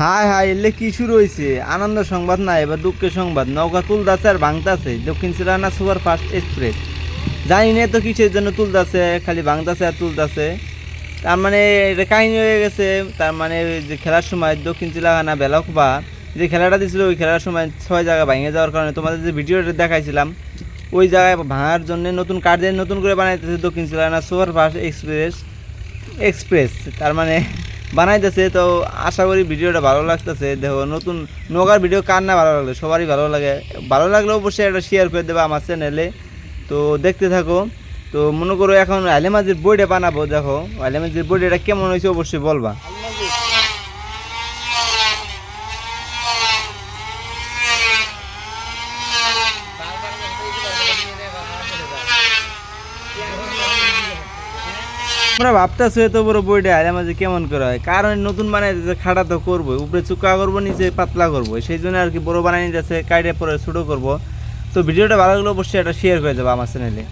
হায় হায় এলে কি শুরু হয়েছে? আনন্দ সংবাদ না, এবার দুঃখের সংবাদ। নৌকা তুলতাছে আর ভাঙতাছে দক্ষিণ সিরানা সুপার ফাস্ট এক্সপ্রেস। জানি না তো কিসের জন্য তুলতাছে, খালি ভাঙতাছে আর তুলতাছে। তার মানে এটা কাহিনী হয়ে গেছে। তার মানে যে খেলার সময় দক্ষিণ চিলাগানা বেলকবা যে খেলাটা দিয়েছিল, ওই খেলার সময় 6 জায়গা ভেঙে যাওয়ার কারণে তোমাদের যে ভিডিওটা দেখাইছিলাম, ওই জায়গায় ভাঙার জন্য নতুন কাঠ দিয়ে নতুন করে বানাইতেছে দক্ষিণ চিলাগানা সুপার ফাস্ট এক্সপ্রেস। তার মানে বানাইতেছে। তো আশা করি ভিডিওটা ভালো লাগতেছে। দেখো, নতুন নৌকার ভিডিও কার না ভালো লাগলে, সবারই ভালো লাগে। ভালো লাগলে অবশ্যই একটা শেয়ার করে দেবে আমার চ্যানেলে। তো দেখতে থাকো। তো মনে করো এখন আলেমাজির বইটা বানাবো। দেখো আলেমাজির বইটা কেমন হয়েছে অবশ্যই বলবা। আমরা ভাবতেছি এত বড় বইটা আলেমাজি কেমন করে হয়, কারণ নতুন বানাইতেছে। খাটা তো করবো, উপরে চুকা করবো, নিচে পাতলা করবো, সেই জন্য আর কি বড় বানাই নিতেছে, কাইটে পরে ছোটো করবো। তো ভিডিওটা ভালো লাগলে অবশ্যই একটা শেয়ার করে দেবো আমার চ্যানেলে।